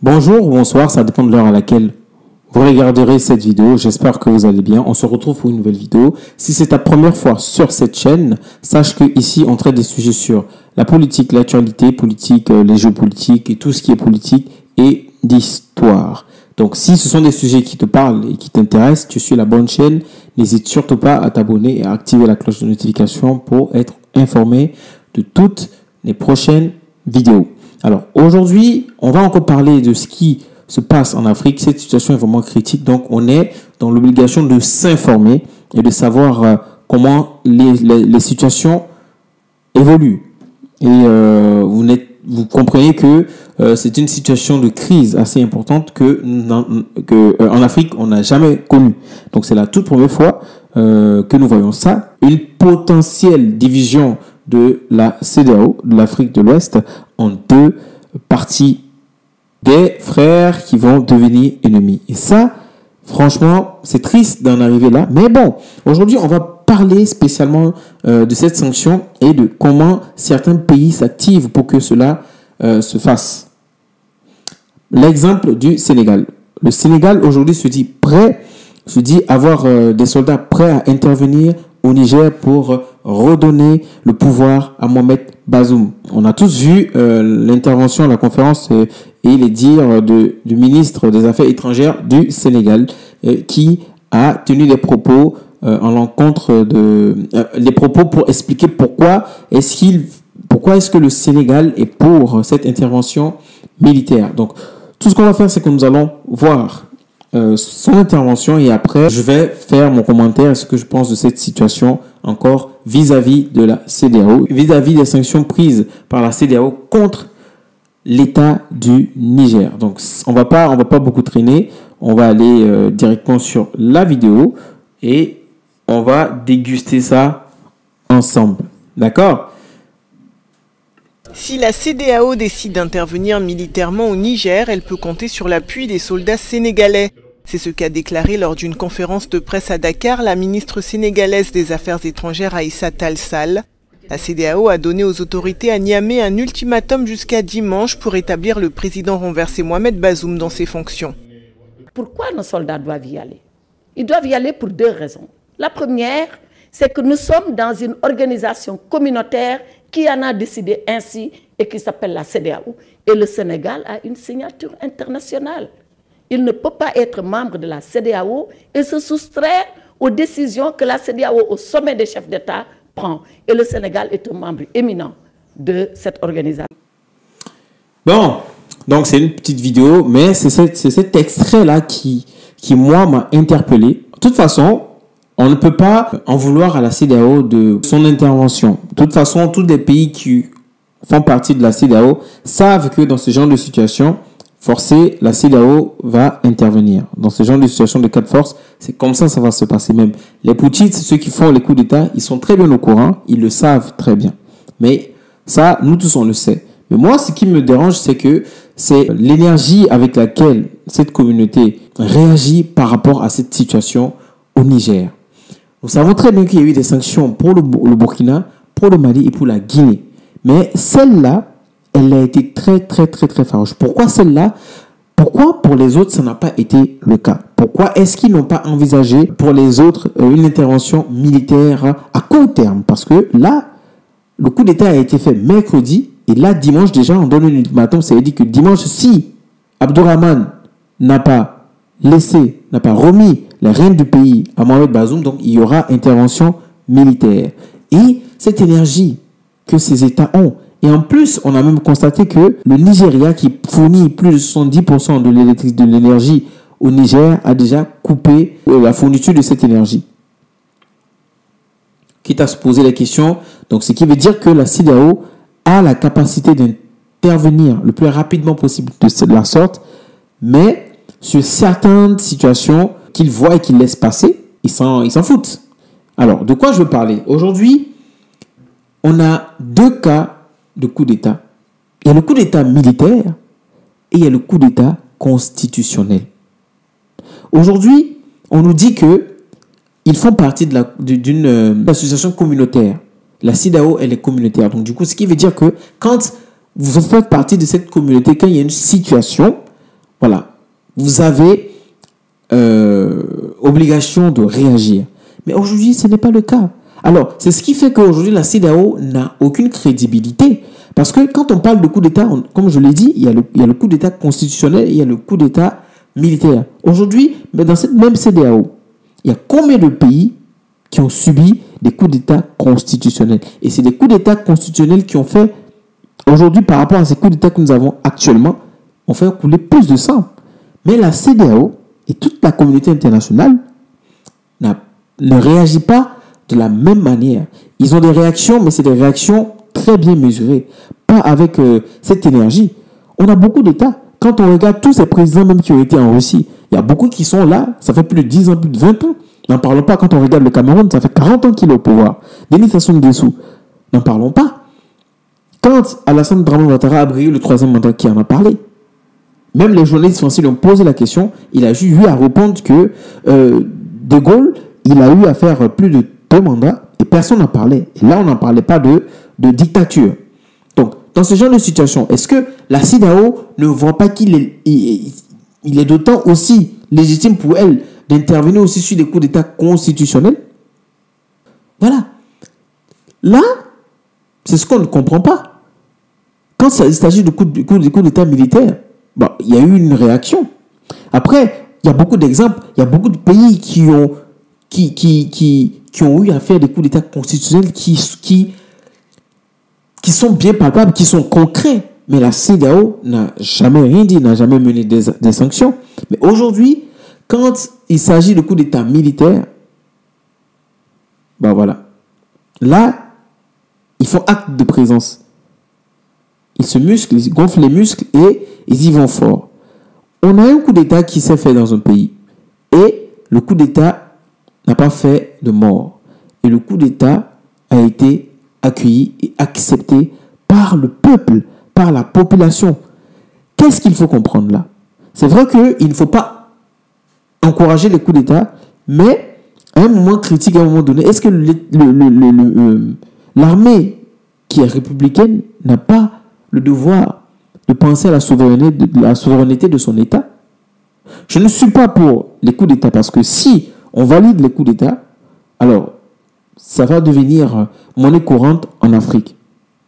Bonjour ou bonsoir, ça dépend de l'heure à laquelle vous regarderez cette vidéo. J'espère que vous allez bien. On se retrouve pour une nouvelle vidéo. Si c'est ta première fois sur cette chaîne, sache que ici on traite des sujets sur la politique, l'actualité politique, les jeux politiques et tout ce qui est politique et d'histoire. Donc si ce sont des sujets qui te parlent et qui t'intéressent, tu suis la bonne chaîne. N'hésite surtout pas à t'abonner et à activer la cloche de notification pour être informé de toutes les prochaines vidéos. Alors aujourd'hui, on va encore parler de ce qui se passe en Afrique. Cette situation est vraiment critique, donc on est dans l'obligation de s'informer et de savoir comment les situations évoluent. Et vous comprenez que c'est une situation de crise assez importante que en Afrique on n'a jamais connue. Donc c'est la toute première fois que nous voyons ça. Une potentielle division de la CEDEAO, de l'Afrique de l'Ouest, en deux parties, des frères qui vont devenir ennemis. Et ça, franchement, c'est triste d'en arriver là. Mais bon, aujourd'hui, on va parler spécialement de cette sanction et de comment certains pays s'activent pour que cela se fasse. L'exemple du Sénégal. Le Sénégal, aujourd'hui, se dit avoir des soldats prêts à intervenir au Niger pour redonner le pouvoir à Mohamed Bazoum. On a tous vu l'intervention, la conférence et les dires du ministre des Affaires étrangères du Sénégal qui a tenu des propos en l'encontre les propos pour expliquer pourquoi est-ce que le Sénégal est pour cette intervention militaire. Donc tout ce qu'on va faire, c'est que nous allons voir son intervention et après je vais faire mon commentaire ce que je pense de cette situation encore vis-à-vis de la CEDEAO, vis-à-vis des sanctions prises par la CEDEAO contre l'État du Niger. Donc on va pas beaucoup traîner, on va aller directement sur la vidéo et on va déguster ça ensemble. D'accord ? Si la CEDEAO décide d'intervenir militairement au Niger, elle peut compter sur l'appui des soldats sénégalais. C'est ce qu'a déclaré lors d'une conférence de presse à Dakar la ministre sénégalaise des Affaires étrangères Aïssa Tall Sall. La CEDEAO a donné aux autorités à Niamey un ultimatum jusqu'à dimanche pour établir le président renversé Mohamed Bazoum dans ses fonctions. Pourquoi nos soldats doivent y aller? Ils doivent y aller pour deux raisons. La première, c'est que nous sommes dans une organisation communautaire qui en a décidé ainsi et qui s'appelle la CEDEAO. Et le Sénégal a une signature internationale. Il ne peut pas être membre de la CEDEAO et se soustraire aux décisions que la CEDEAO, au sommet des chefs d'État, prend. Et le Sénégal est un membre éminent de cette organisation. Bon, donc c'est une petite vidéo, mais c'est cet extrait-là qui moi, m'a interpellé. De toute façon, on ne peut pas en vouloir à la CEDEAO de son intervention. De toute façon, tous les pays qui font partie de la CEDEAO savent que dans ce genre de situation, forcé, la CEDEAO va intervenir. Dans ce genre de situation de cas de force, c'est comme ça va se passer. Même les putschistes, ceux qui font les coups d'État, ils sont très bien au courant, ils le savent très bien. Mais ça, nous tous, on le sait. Mais moi, ce qui me dérange, c'est l'énergie avec laquelle cette communauté réagit par rapport à cette situation au Niger. Nous savons très bien qu'il y a eu des sanctions pour le Burkina, pour le Mali et pour la Guinée. Mais celle-là, elle a été très farouche. Pourquoi celle-là? Pourquoi pour les autres, ça n'a pas été le cas? Pourquoi est-ce qu'ils n'ont pas envisagé pour les autres une intervention militaire à court terme? Parce que là, le coup d'État a été fait mercredi et là, dimanche déjà, on donne une ultimatum. Ça veut dire que dimanche, si Abdourahmane n'a pas remis les rênes du pays à Mohamed Bazoum, donc il y aura intervention militaire. Et cette énergie que ces États ont, et en plus, on a même constaté que le Nigeria, qui fournit plus de 70% de l'énergie au Niger, a déjà coupé la fourniture de cette énergie. Quitte à se poser la question, donc ce qui veut dire que la CEDEAO a la capacité d'intervenir le plus rapidement possible de la sorte, mais sur certaines situations qu'ils voient et qu'ils laissent passer, ils s'en foutent. Alors, de quoi je veux parler? Aujourd'hui, on a deux cas de coup d'État. Il y a le coup d'État militaire et il y a le coup d'État constitutionnel. Aujourd'hui, on nous dit qu'ils font partie d'une association communautaire. La CEDEAO, elle est communautaire. Donc, du coup, ce qui veut dire que quand vous faites partie de cette communauté, quand il y a une situation, voilà, vous avez obligation de réagir. Mais aujourd'hui, ce n'est pas le cas. Alors, c'est ce qui fait qu'aujourd'hui, la CEDEAO n'a aucune crédibilité. Parce que quand on parle de coup d'État, comme je l'ai dit, il y a le coup d'État constitutionnel et il y a le coup d'État militaire. Aujourd'hui, mais dans cette même CEDEAO, il y a combien de pays qui ont subi des coups d'État constitutionnels? Et c'est des coups d'État constitutionnels qui ont fait, aujourd'hui, par rapport à ces coups d'État que nous avons actuellement, ont fait couler plus de sang. Mais la CEDEAO et toute la communauté internationale ne réagit pas de la même manière. Ils ont des réactions, mais c'est des réactions très bien mesurées, pas avec cette énergie. On a beaucoup d'États. Quand on regarde tous ces présidents même qui ont été en Russie, il y a beaucoup qui sont là, ça fait plus de 10 ans, plus de 20 ans. N'en parlons pas quand on regarde le Cameroun, ça fait 40 ans qu'il est au pouvoir. Denis Sassou Nguesso, n'en parlons pas. Quand Alassane Dramane Ouattara a brillé le 3e mandat, qui en a parlé? Même les journalistes français lui ont posé la question, il a juste eu à répondre que De Gaulle, il a eu à faire plus de 2 mandats et personne n'en parlait. Et là, on n'en parlait pas de dictature. Donc, dans ce genre de situation, est-ce que la CEDEAO ne voit pas qu'il est d'autant aussi légitime pour elle d'intervenir aussi sur des coups d'État constitutionnels? Voilà. Là, c'est ce qu'on ne comprend pas. Quand il s'agit de coups d'État militaires, bon, il y a eu une réaction. Après, il y a beaucoup d'exemples. Il y a beaucoup de pays qui ont eu à faire des coups d'État constitutionnels qui sont bien palpables, qui sont concrets. Mais la CEDEAO n'a jamais rien dit, n'a jamais mené des sanctions. Mais aujourd'hui, quand il s'agit de coups d'État militaires, ben voilà. Là, ils font acte de présence. Ils se musclent, ils gonflent les muscles et ils y vont fort. On a un coup d'État qui s'est fait dans un pays. Et le coup d'État n'a pas fait de mort. Et le coup d'État a été accueilli et accepté par le peuple, par la population. Qu'est-ce qu'il faut comprendre là? C'est vrai qu'il ne faut pas encourager les coups d'État, mais à un moment critique, à un moment donné, est-ce que l'armée qui est républicaine n'a pas le devoir de penser à la souveraineté de son État? Je ne suis pas pour les coups d'État parce que si on valide les coups d'État, alors ça va devenir monnaie courante en Afrique.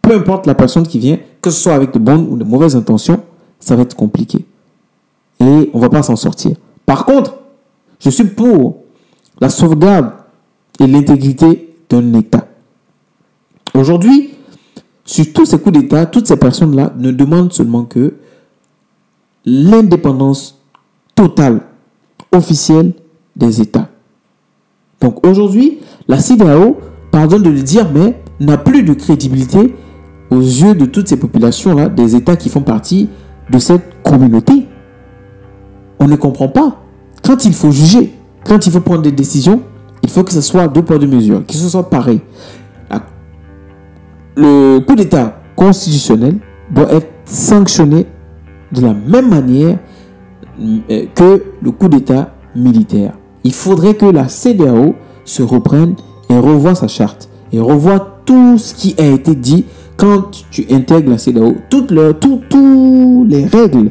Peu importe la personne qui vient, que ce soit avec de bonnes ou de mauvaises intentions, ça va être compliqué. Et on ne va pas s'en sortir. Par contre, je suis pour la sauvegarde et l'intégrité d'un État. Aujourd'hui, sur tous ces coups d'État, toutes ces personnes-là ne demandent seulement que l'indépendance totale, officielle des États. Donc aujourd'hui, la CEDEAO, pardon de le dire, mais n'a plus de crédibilité aux yeux de toutes ces populations-là, des États qui font partie de cette communauté. On ne comprend pas. Quand il faut juger, quand il faut prendre des décisions, il faut que ce soit 2 poids 2 mesures, que ce soit pareil. Le coup d'État constitutionnel doit être sanctionné de la même manière que le coup d'État militaire. Il faudrait que la CEDEAO se reprenne et revoie sa charte et revoie tout ce qui a été dit quand tu intègres la CEDEAO, toutes les règles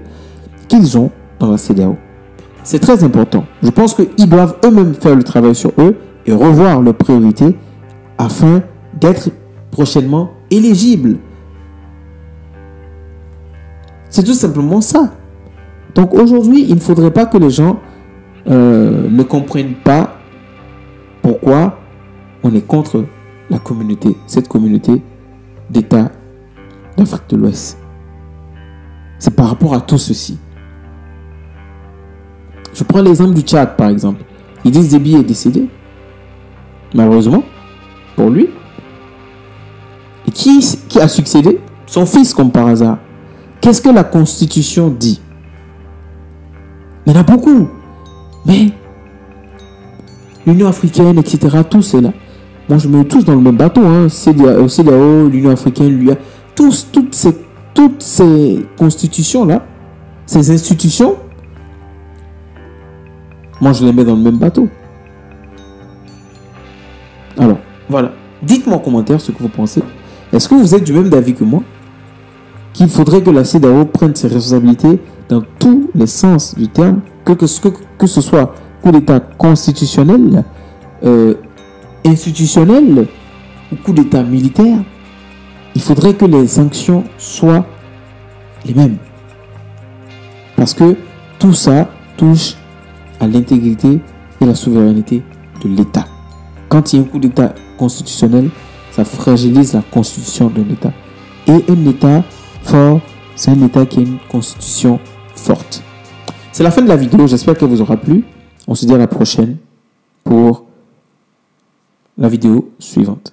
qu'ils ont dans la CEDEAO. C'est très important. Je pense qu'ils doivent eux-mêmes faire le travail sur eux et revoir leurs priorités afin d'être prochainement éligibles. C'est tout simplement ça. Donc aujourd'hui, il ne faudrait pas que les gens ne comprennent pas pourquoi on est contre la communauté, cette communauté d'États d'Afrique de l'Ouest. C'est par rapport à tout ceci. Je prends l'exemple du Tchad, par exemple. Idriss Déby est décédé, malheureusement, pour lui. Et qui a succédé? Son fils, comme par hasard. Qu'est-ce que la Constitution dit? Il y en a beaucoup. Mais l'Union africaine, etc., tout cela. Moi, je mets tous dans le même bateau. CEDEAO, l'Union africaine, l'UA. Toutes ces constitutions-là, ces institutions, moi, je les mets dans le même bateau. Alors, voilà. Dites-moi en commentaire ce que vous pensez. Est-ce que vous êtes du même avis que moi? qu'il faudrait que la CEDEAO prenne ses responsabilités dans tous les sens du terme, que ce soit coup d'État constitutionnel, institutionnel ou coup d'État militaire. Il faudrait que les sanctions soient les mêmes. Parce que tout ça touche à l'intégrité et la souveraineté de l'État. Quand il y a un coup d'État constitutionnel, ça fragilise la constitution d'un État. Et un État fort, c'est un État qui a une constitution forte. C'est la fin de la vidéo. J'espère qu'elle vous aura plu. On se dit à la prochaine pour la vidéo suivante.